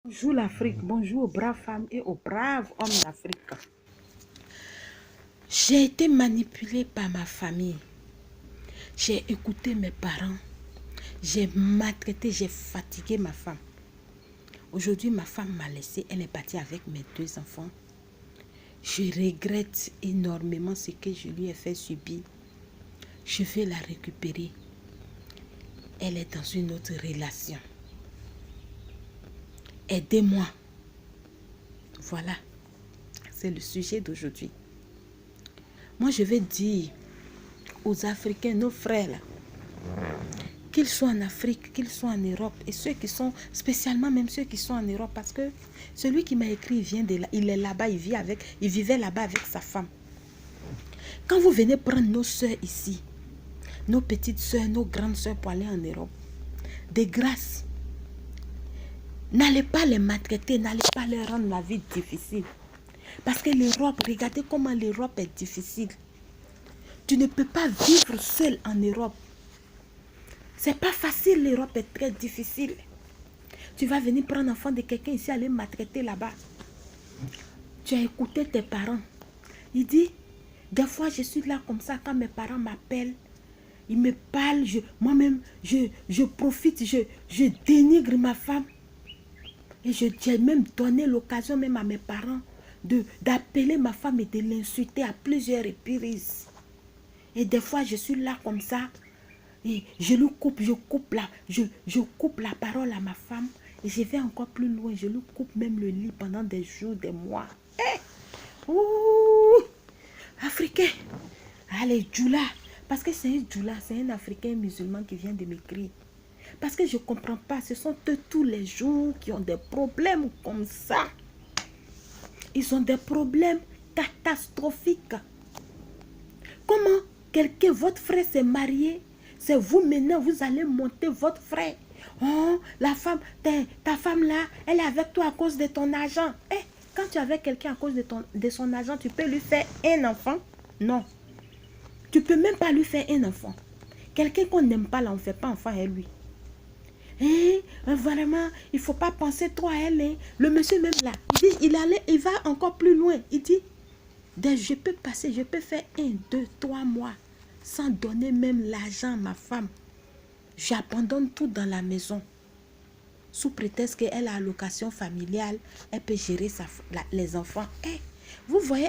Bonjour l'Afrique, bonjour aux braves femmes et aux braves hommes d'Afrique. J'ai été manipulée par ma famille. J'ai écouté mes parents. J'ai maltraité, j'ai fatigué ma femme. Aujourd'hui, ma femme m'a laissée, elle est partie avec mes 2 enfants. Je regrette énormément ce que je lui ai fait subir. Je vais la récupérer. Elle est dans une autre relation. Aidez-moi. Voilà, c'est le sujet d'aujourd'hui. Moi, je vais dire aux Africains, nos frères, là, qu'ils soient en Afrique, qu'ils soient en Europe, et ceux qui sont, spécialement même ceux qui sont en Europe, parce que celui qui m'a écrit, il vient de là, il est là-bas, il vivait là-bas avec sa femme. Quand vous venez prendre nos soeurs ici, nos petites soeurs, nos grandes soeurs pour aller en Europe, de grâce, n'allez pas les maltraiter, n'allez pas leur rendre la vie difficile. Parce que l'Europe, regardez comment l'Europe est difficile. Tu ne peux pas vivre seul en Europe. C'est pas facile, l'Europe est très difficile. Tu vas venir prendre enfant de quelqu'un ici, aller maltraiter là-bas. Tu as écouté tes parents. Il dit, des fois je suis là comme ça, quand mes parents m'appellent, ils me parlent, moi-même, je profite, je dénigre ma femme. Et j'ai même donné l'occasion même à mes parents d'appeler ma femme et de l'insulter à plusieurs reprises. Et des fois je suis là comme ça, et je coupe la parole à ma femme. Et je vais encore plus loin. Je lui coupe même le lit pendant des jours, des mois. Ouh, Africain. Allez, Djoula. Parce que c'est un Djoula, c'est un Africain musulman qui vient de m'écrire. Parce que je ne comprends pas. Ce sont eux tous les jours qui ont des problèmes comme ça. Ils ont des problèmes catastrophiques. Comment quelqu'un, votre frère s'est marié, c'est vous maintenant, vous allez monter votre frère. Oh, la femme, ta femme là, elle est avec toi à cause de ton argent. Eh, quand tu es avec quelqu'un à cause de son argent, tu peux lui faire un enfant? Non. Tu ne peux même pas lui faire un enfant. Quelqu'un qu'on n'aime pas là, on ne fait pas enfant à lui. Eh, vraiment, il ne faut pas penser trop à elle. Hein. Le monsieur même là, il va encore plus loin. Il dit, je peux passer, je peux faire 1, 2, 3 mois sans donner même l'argent à ma femme. J'abandonne tout dans la maison. Sous prétexte qu'elle a allocation familiale, elle peut gérer les enfants. Eh, vous voyez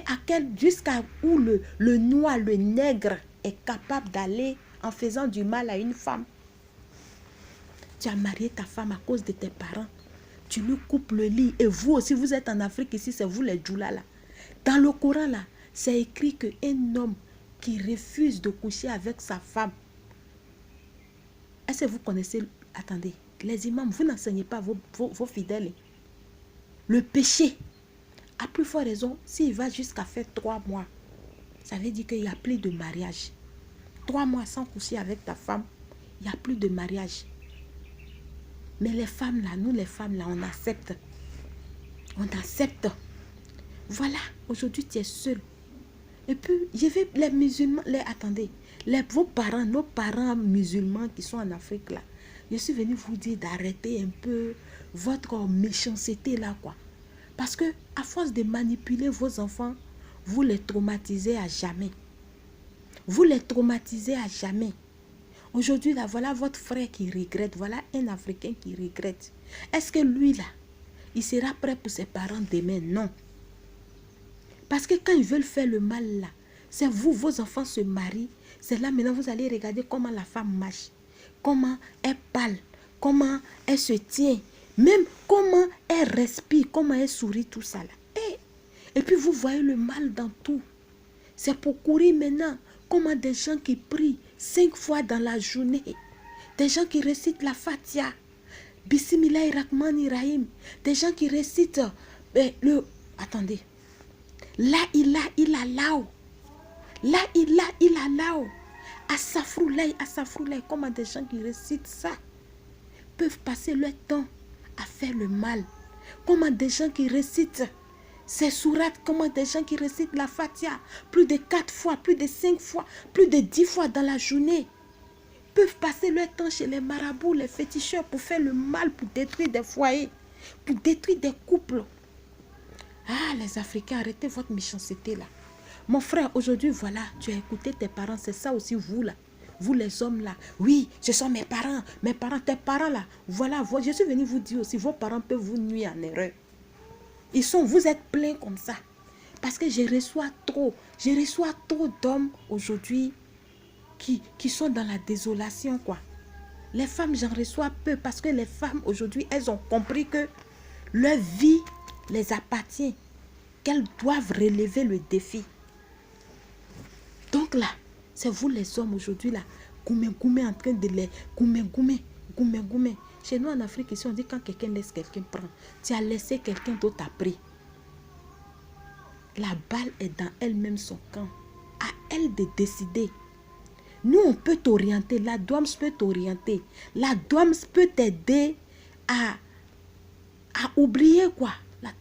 jusqu'à où le noir, le nègre est capable d'aller en faisant du mal à une femme. Tu as marié ta femme à cause de tes parents. Tu lui coupes le lit. Et vous aussi, vous êtes en Afrique ici, c'est vous les djoula là. Dans le Coran là, c'est écrit qu'un homme qui refuse de coucher avec sa femme. Est-ce que vous connaissez, attendez, les imams, vous n'enseignez pas vos fidèles. Le péché, à plus forte raison, s'il va jusqu'à faire 3 mois, ça veut dire qu'il n'y a plus de mariage. 3 mois sans coucher avec ta femme, il n'y a plus de mariage. Mais les femmes là, nous les femmes là, on accepte. On accepte. Voilà, aujourd'hui tu es seule. Et puis, les musulmans, attendez, vos parents, nos parents musulmans qui sont en Afrique là, je suis venue vous dire d'arrêter un peu votre méchanceté là quoi. Parce que à force de manipuler vos enfants, vous les traumatisez à jamais. Vous les traumatisez à jamais. Aujourd'hui là, voilà votre frère qui regrette, voilà un Africain qui regrette. Est-ce que lui là, il sera prêt pour ses parents demain? Non. Parce que quand ils veulent faire le mal là, c'est vous, vos enfants se marient. C'est là maintenant vous allez regarder comment la femme marche. Comment elle parle. Comment elle se tient. Même comment elle respire. Comment elle sourit, tout ça là. Et puis vous voyez le mal dans tout. C'est pour courir maintenant. Comment des gens qui prient 5 fois dans la journée. Des gens qui récitent la Fatiha. Bismillahirrahmanirrahim. Des gens qui récitent Attendez. La ilaha illallah. La ilaha illallah. Asafroulaï, asafroulaï. Comment des gens qui récitent ça peuvent passer leur temps à faire le mal. Comment des gens qui récitent ces sourates, comment des gens qui récitent la Fatiha plus de 4 fois, plus de 5 fois, plus de 10 fois dans la journée peuvent passer leur temps chez les marabouts, les féticheurs pour faire le mal, pour détruire des foyers. des couples. Ah, les Africains, arrêtez votre méchanceté là. Mon frère, aujourd'hui, voilà, tu as écouté tes parents, c'est ça aussi vous là. Vous les hommes là, oui, ce sont mes parents, tes parents là. Voilà, je suis venu vous dire aussi, vos parents peuvent vous nuire en erreur. Vous êtes pleins comme ça. Parce que je reçois trop d'hommes aujourd'hui qui sont dans la désolation quoi. Les femmes, j'en reçois peu parce que les femmes aujourd'hui, elles ont compris que leur vie les appartient, qu'elles doivent relever le défi. Donc là, c'est vous les hommes aujourd'hui là, goumé en train de les goumé. Chez nous en Afrique ici, on dit quand quelqu'un laisse quelqu'un prendre, tu as laissé quelqu'un d'autre a pris. La balle est dans elle-même son camp. À elle de décider. Nous, on peut t'orienter. La DOMS peut t'orienter. La DOMS peut t'aider à oublier quoi. La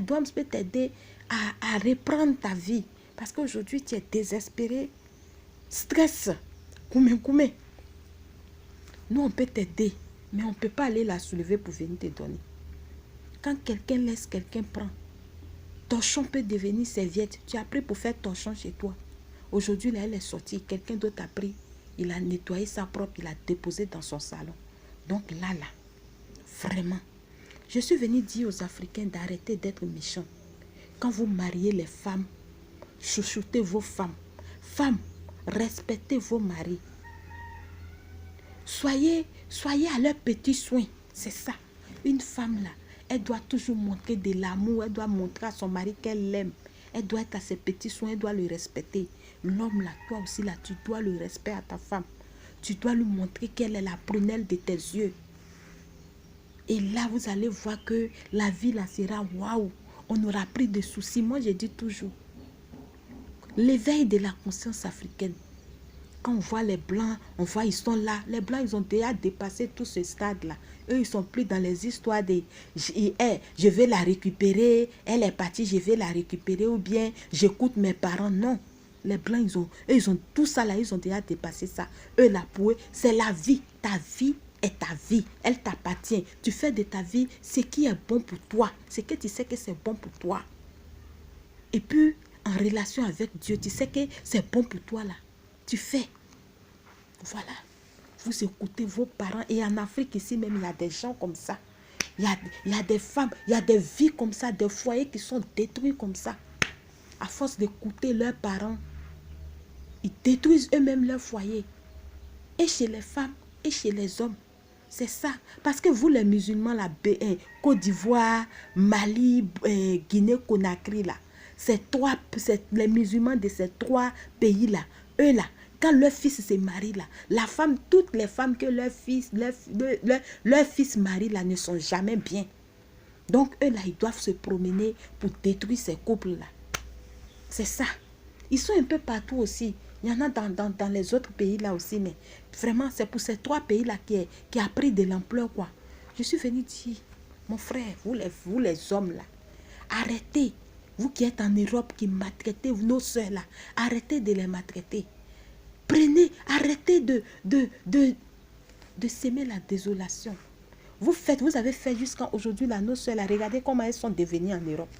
DOMS peut t'aider à reprendre ta vie. Parce qu'aujourd'hui, tu es désespéré. Stress. Koumé. Nous, on peut t'aider. Mais on ne peut pas aller la soulever pour venir te donner. Quand quelqu'un laisse quelqu'un prendre, torchon peut devenir serviette. Tu as pris pour faire torchon chez toi. Aujourd'hui, là, elle est sortie. Quelqu'un d'autre a pris. Il a nettoyé sa propre. Il a déposé dans son salon. Donc là, vraiment, je suis venue dire aux Africains d'arrêter d'être méchants. Quand vous mariez les femmes, chouchoutez vos femmes. Femmes, respectez vos maris. Soyez à leurs petits soins. C'est ça. Une femme, là, elle doit toujours montrer de l'amour. Elle doit montrer à son mari qu'elle l'aime. Elle doit être à ses petits soins. Elle doit le respecter. L'homme, là, toi aussi, là, tu dois le respect à ta femme. Tu dois lui montrer qu'elle est la prunelle de tes yeux. Et là, vous allez voir que la vie, là, sera waouh. On aura pris des soucis. Moi, je dis toujours, l'éveil de la conscience africaine. Quand on voit les Blancs, on voit, ils sont là. Les Blancs, ils ont déjà dépassé tout ce stade-là. Eux, ils sont plus dans les histoires de je vais la récupérer, elle est partie, je vais la récupérer, ou bien j'écoute mes parents. Non. Les Blancs, ils ont tout ça là, ils ont déjà dépassé ça. Eux, là, pour eux, c'est la vie. Ta vie est ta vie. Elle t'appartient. Tu fais de ta vie ce qui est bon pour toi. Ce que tu sais que c'est bon pour toi. Et puis, en relation avec Dieu, tu sais que c'est bon pour toi là. Tu fais. Voilà. Vous écoutez vos parents. Et en Afrique, ici même, il y a des gens comme ça. Il y a des femmes, il y a des vies comme ça, des foyers qui sont détruits comme ça. À force d'écouter leurs parents, ils détruisent eux-mêmes leur foyer. Et chez les femmes, et chez les hommes. C'est ça. Parce que vous, les musulmans, là, Côte d'Ivoire, Mali, Guinée-Conakry, là, les musulmans de ces trois pays-là, eux, là, quand leur fils se marie, là, la femme, toutes les femmes que leur fils marie, là, ne sont jamais bien. Donc, eux, là, ils doivent se promener pour détruire ces couples-là. C'est ça. Ils sont un peu partout aussi. Il y en a dans les autres pays là aussi, mais vraiment, c'est pour ces trois pays-là qui a pris de l'ampleur, quoi. Je suis venue dire, mon frère, vous les hommes là, arrêtez. Vous qui êtes en Europe, qui maltraitez nos soeurs là, arrêtez de les maltraiter. Arrêtez de s'aimer la désolation. Vous avez fait jusqu'à aujourd'hui là, nos soeurs là, regardez comment elles sont devenues en Europe.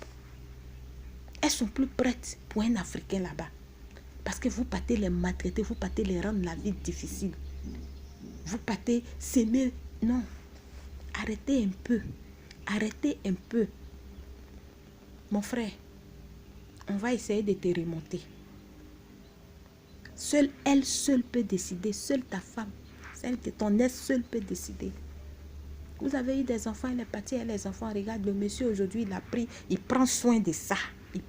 Elles sont plus prêtes pour un Africain là-bas. Parce que vous partez les maltraiter, vous partez les rendre la vie difficile. Vous partez s'aimer. Non. Arrêtez un peu. Arrêtez un peu. Mon frère, on va essayer de te remonter. Elle seule peut décider. Seule ta femme, celle que ton ex seule peut décider. Vous avez eu des enfants, elle est partie, elle les enfants. Regarde, le monsieur aujourd'hui, il a pris, il prend soin de ça.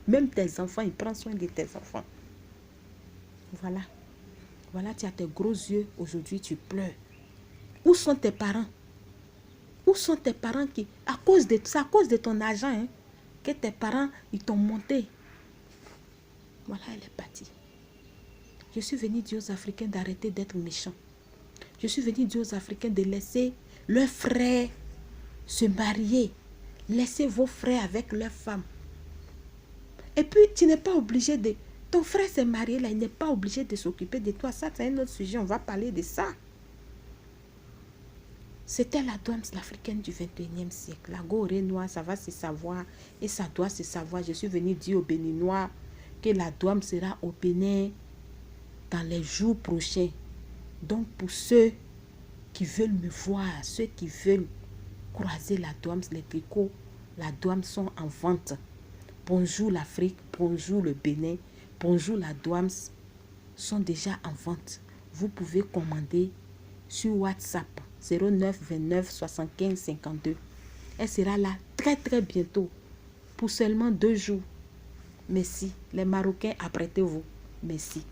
Même tes enfants, il prend soin de tes enfants. Voilà. Voilà, tu as tes gros yeux. Aujourd'hui, tu pleures. Où sont tes parents? Où sont tes parents qui... C'est à cause de ton argent, hein, que tes parents, ils t'ont monté. Voilà, elle est partie. Je suis venue dire aux Africains d'arrêter d'être méchants. Je suis venue dire aux Africains de laisser leurs frères se marier. Laissez vos frères avec leurs femmes. Et puis, tu n'es pas obligé de... Ton frère s'est marié là, il n'est pas obligé de s'occuper de toi. Ça, c'est un autre sujet, on va parler de ça. C'était la douane africaine du 21e siècle. La gorée noire, ça va se savoir et ça doit se savoir. Je suis venue dire aux Béninois que la douane sera au Bénin dans les jours prochains. Donc pour ceux qui veulent me voir, ceux qui veulent croiser la douane, les tricots, la douane sont en vente. Bonjour l'Afrique, bonjour le Bénin, bonjour la douane sont déjà en vente. Vous pouvez commander sur WhatsApp 09 29 75 52. Elle sera là très très bientôt pour seulement 2 jours. Merci. Les Marocains, apprêtez-vous. Merci.